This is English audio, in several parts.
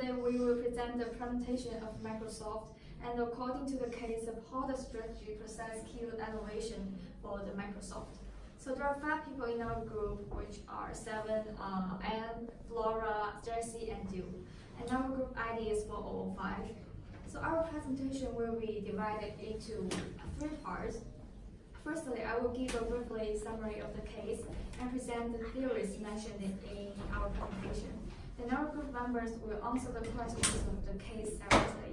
today we will present the presentation of Microsoft and according to the case of how the strategy process killed innovation for the Microsoft. So there are 5 people in our group, which are Xiwen, Anne, Flora, Jiaqi, and Duc. And our group ID is 4005. So our presentation will be divided into 3 parts. Firstly, I will give a briefly summary of the case and present the theories mentioned in our presentation. Then our group members will answer the questions of the case separately.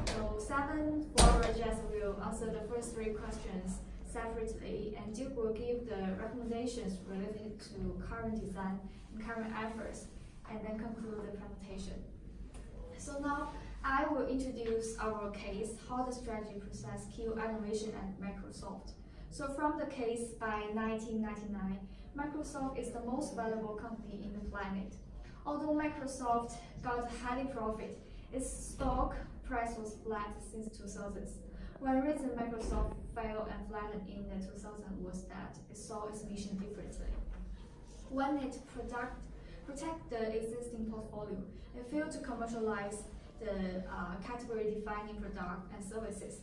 So Xiwen, Flora, Riaz will answer the first 3 questions separately, and Duc will give the recommendations related to current design and current efforts, and then conclude the presentation. So now I will introduce our case, how the strategy process killed innovation at Microsoft. So from the case by 1999, Microsoft is the most valuable company in the planet. Although Microsoft got a highly profit, its stock price was flat since 2000s. One reason Microsoft failed and flattened in the 2000s was that it saw its mission differently. When it protect the existing portfolio, it failed to commercialize the category-defining product and services.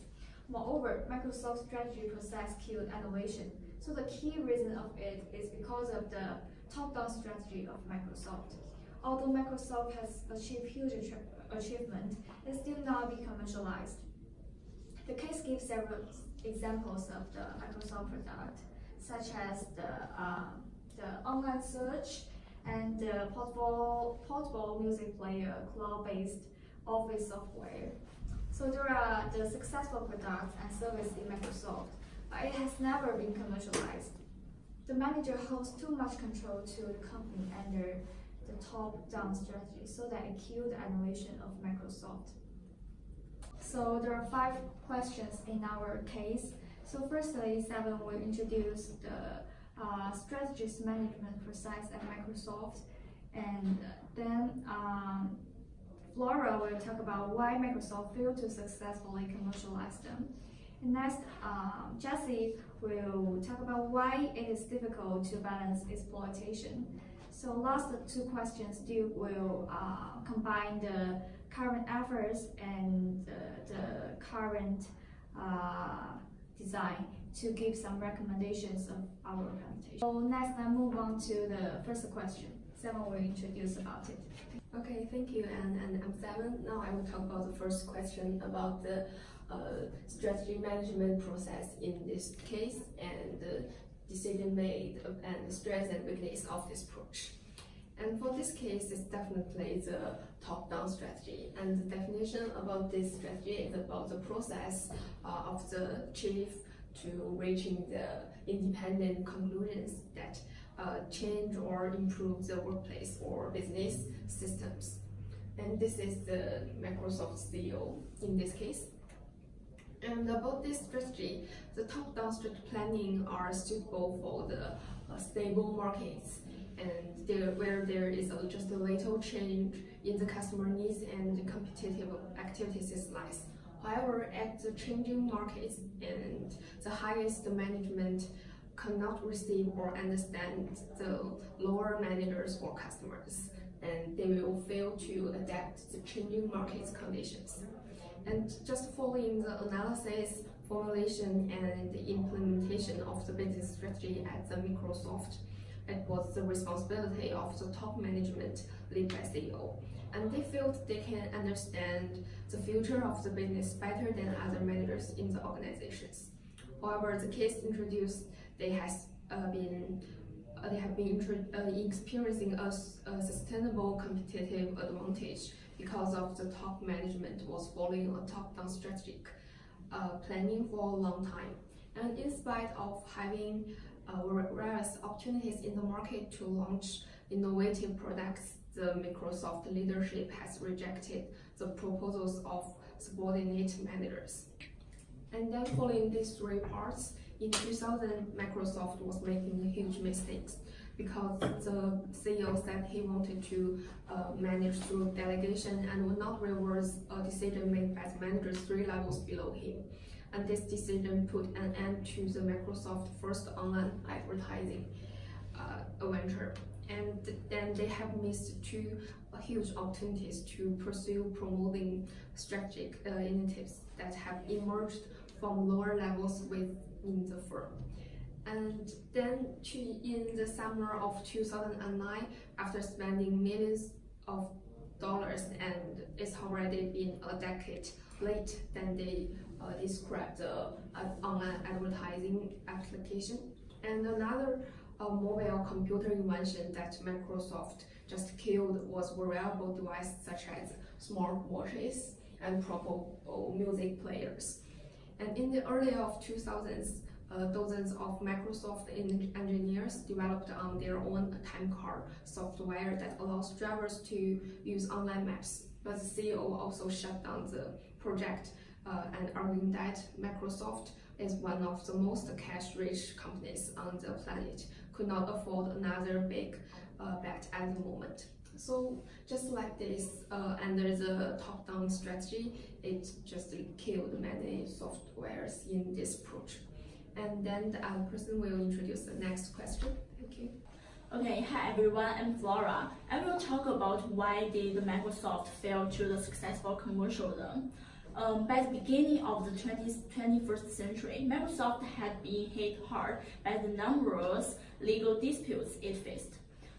Moreover, Microsoft's strategy process killed innovation. So the key reason of it is because of the top-down strategy of Microsoft. Although Microsoft has achieved huge achievement, it still not be commercialized. The case gives several examples of the Microsoft product, such as the online search and the portable music player, cloud-based office software. So there are the successful products and services in Microsoft, but it has never been commercialized. The manager holds too much control to the company under the top-down strategy, so that it killed the innovation of Microsoft. So there are 5 questions in our case. So firstly, Xiwen will introduce the strategies management process at Microsoft, and then Flora will talk about why Microsoft failed to successfully commercialize them. And next, Jiaqi will talk about why it is difficult to balance exploitation. So last 2 questions, Duc will combine the current efforts and the current design to give some recommendations of our presentation. So next, I move on to the first question. Xiwen will introduce about it. Okay, thank you, and I'm Xiwen. Now I will talk about the first question about the strategy management process in this case and the decision made and the strength and weakness of this approach. And for this case, it's definitely the top-down strategy. And the definition about this strategy is about the process of the chief to reaching the independent conclusions that change or improve the workplace or business systems. And this is the Microsoft CEO in this case. And about this strategy, the top-down strategy planning are suitable for the stable markets and where there is just a little change in the customer needs and the competitive activities is less. However, at the changing markets and the highest management cannot receive or understand the lower managers or customers, and they will fail to adapt to changing market conditions. And just following the analysis, formulation, and the implementation of the business strategy at the Microsoft, it was the responsibility of the top management led by CEO. And they felt they can understand the future of the business better than other managers in the organizations. However, the case introduced, they have been experiencing a sustainable competitive advantage because of the top management was following a top-down strategic planning for a long time. And in spite of having various opportunities in the market to launch innovative products, the Microsoft leadership has rejected the proposals of subordinate managers. And then following these 3 parts, in 2000, Microsoft was making huge mistakes because the CEO said he wanted to manage through delegation and would not reverse a decision made by the managers 3 levels below him. And this decision put an end to the Microsoft first online advertising venture. And then they have missed 2 huge opportunities to pursue promoting strategic initiatives that have emerged from lower levels within the firm. And then in the summer of 2009, after spending millions of dollars, and it's already been a decade late, then they described the online advertising application. And another mobile computer invention that Microsoft just killed was wearable devices such as smartwatches and portable music players. And in the early of 2000s, dozens of Microsoft engineers developed on their own time card software that allows drivers to use online maps. But the CEO also shut down the project and arguing that Microsoft is one of the most cash-rich companies on the planet, could not afford another big bet at the moment. So just like this, under the top-down strategy, it just killed many softwares in this approach. And then the other person will introduce the next question. Thank you. Okay, hi everyone, I'm Flora. I will talk about why did Microsoft fail to the successful commercialism. By the beginning of the 21st century, Microsoft had been hit hard by the numerous legal disputes it faced.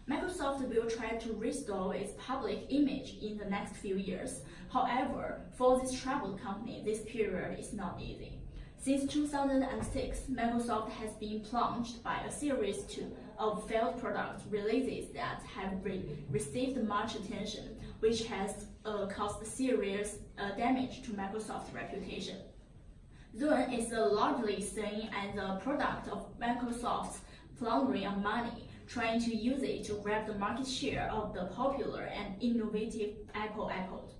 Microsoft will try to restore its public image in the next few years. However, for this troubled company, this period is not easy. Since 2006, Microsoft has been plunged by a series of failed product releases that have received much attention, which has caused serious damage to Microsoft's reputation. Zoom is largely seen as a product of Microsoft's plundering of money, trying to use it to grab the market share of the popular and innovative Apple iPod.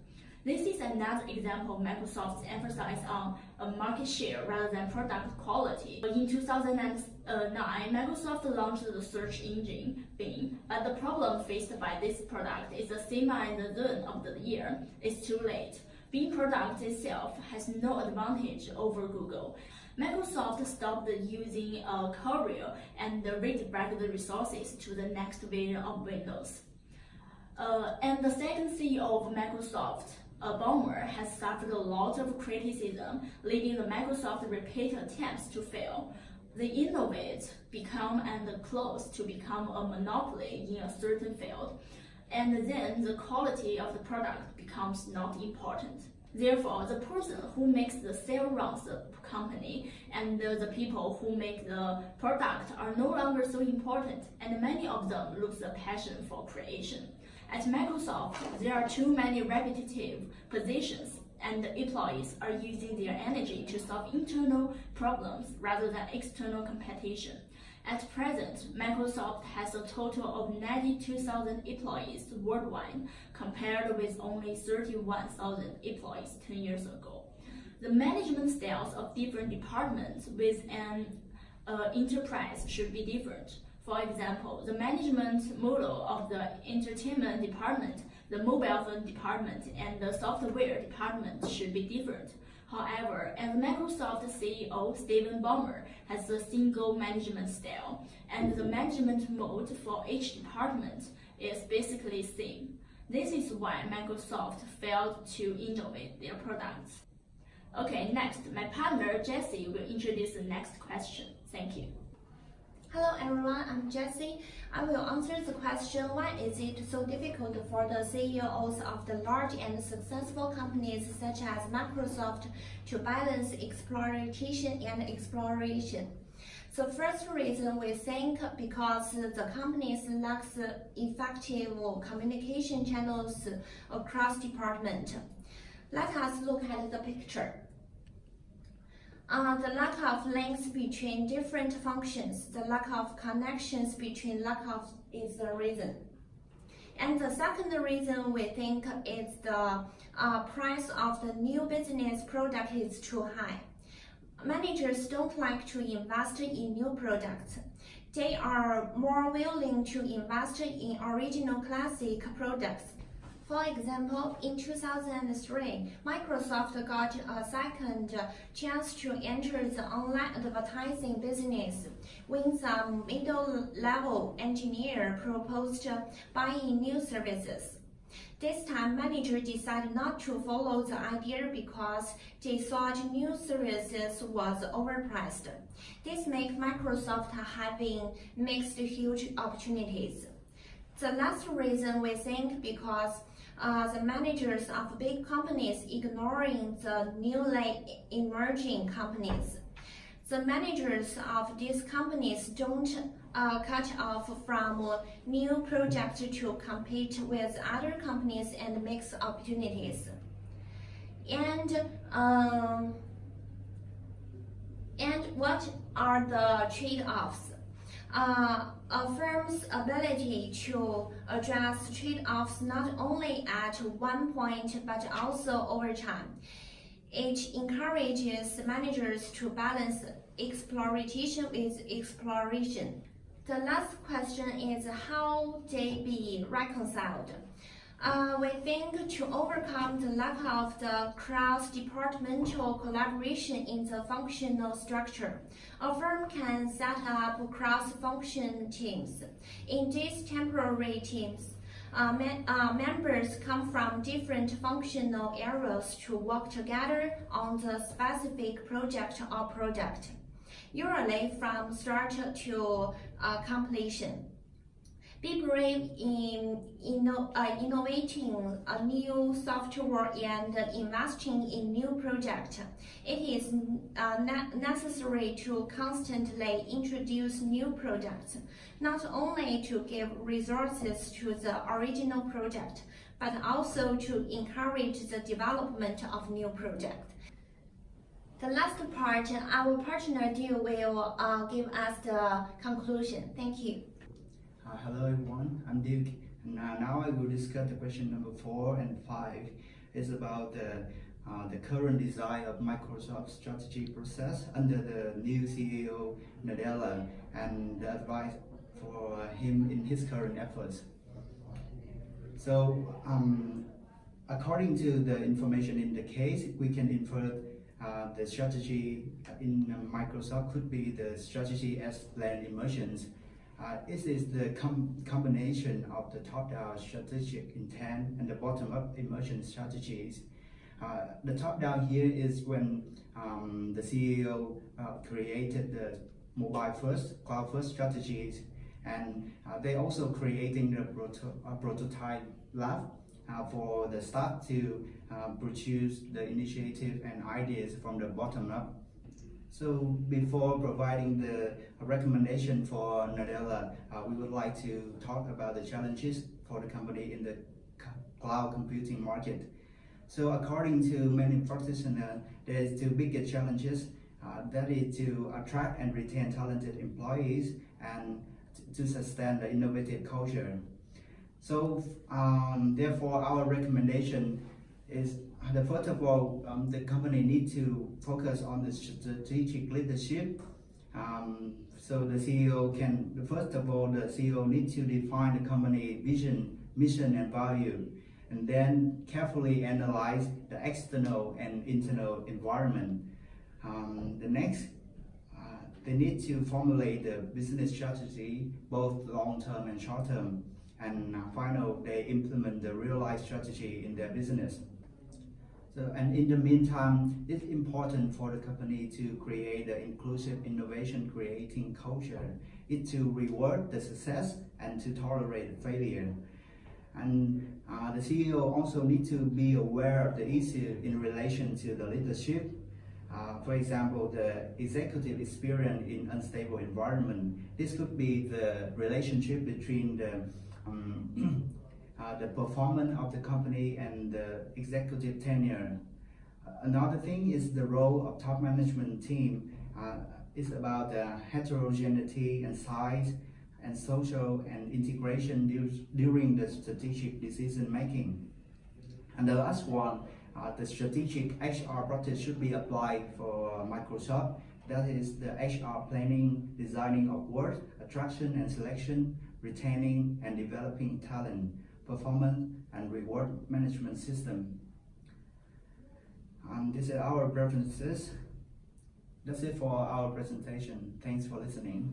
This is another example of Microsoft's emphasis on market share rather than product quality. In 2009, Microsoft launched the search engine Bing, but the problem faced by this product is the same as the Zoom of the year. It's too late. Bing product itself has no advantage over Google. Microsoft stopped using Courier and redirected the resources to the next version of Windows. And the second CEO of Microsoft, Ballmer, has suffered a lot of criticism, leading the Microsoft repeated attempts to fail. They innovate, become and close to become a monopoly in a certain field, and then the quality of the product becomes not important. Therefore, the person who makes the sale runs the company, and the people who make the product are no longer so important, and many of them lose the passion for creation. At Microsoft, there are too many repetitive positions, and employees are using their energy to solve internal problems rather than external competition. At present, Microsoft has a total of 92,000 employees worldwide, compared with only 31,000 employees 10 years ago. The management styles of different departments with an enterprise should be different. For example, the management model of the entertainment department, the mobile phone department, and the software department should be different. However, as Microsoft CEO Stephen Ballmer has a single management style, and the management mode for each department is basically the same. This is why Microsoft failed to innovate their products. Okay, next, my partner Jessie will introduce the next question. Thank you. Hello everyone, I'm Jessie. I will answer the question, why is it so difficult for the CEOs of the large and successful companies such as Microsoft to balance exploitation and exploration? The first reason we think because the companies lack effective communication channels across departments. Let us look at the picture. The lack of links between different functions, the lack of connections between is the reason. And the second reason we think is the price of the new business product is too high. Managers don't like to invest in new products. They are more willing to invest in original classic products. For example, in 2003, Microsoft got a second chance to enter the online advertising business when some middle-level engineer proposed buying new services. This time, manager decided not to follow the idea because they thought new services was overpriced. This makes Microsoft having mixed huge opportunities. The last reason we think because the managers of big companies ignoring the newly emerging companies. The managers of these companies don't cut off from new projects to compete with other companies and mix opportunities. And what are the trade-offs? A firm's ability to address trade-offs not only at one point but also over time. It encourages managers to balance exploitation with exploration. The last question is how they be reconciled. We think to overcome the lack of the cross-departmental collaboration in the functional structure, a firm can set up cross-function teams. In these temporary teams, members come from different functional areas to work together on the specific project or product, usually from start to completion. Be brave in innovating a new software and investing in new projects. It is necessary to constantly introduce new products, not only to give resources to the original project, but also to encourage the development of new projects. The last part, our partner Duc will give us the conclusion. Thank you. Hello everyone, I'm Duc, and now I will discuss the question number 4 and 5. It's about the current design of Microsoft's strategy process under the new CEO Nadella and the advice for him in his current efforts. So, according to the information in the case, we can infer the strategy in Microsoft could be the strategy as planned immersions. It is the combination of the top-down strategic intent and the bottom-up immersion strategies. The top-down here is when the CEO created the mobile-first, cloud-first strategies, and they also creating the prototype lab for the start to produce the initiative and ideas from the bottom-up. So before providing the recommendation for Nadella, we would like to talk about the challenges for the company in the cloud computing market. So according to many practitioners, there is two bigger challenges. That is to attract and retain talented employees and to sustain the innovative culture. So therefore our recommendation is first of all, the company needs to focus on the strategic leadership. So the CEO can, first of all, the CEO needs to define the company vision, mission, and value, and then carefully analyze the external and internal environment. The next, they need to formulate the business strategy, both long-term and short-term, and finally, they implement the real-life strategy in their business. So, and in the meantime, it's important for the company to create an inclusive innovation creating culture. It to reward the success and to tolerate failure. And the CEO also needs to be aware of the issue in relation to the leadership. For example, the executive experience in unstable environment. This could be the relationship between the performance of the company and the executive tenure. Another thing is the role of top management team. It's about the heterogeneity and size and social and integration during the strategic decision making. And the last one, the strategic HR practice should be applied for Microsoft. That is the HR planning, designing of work, attraction and selection, retaining and developing talent, performance and reward management system. These are our preferences. That's it for our presentation. Thanks for listening.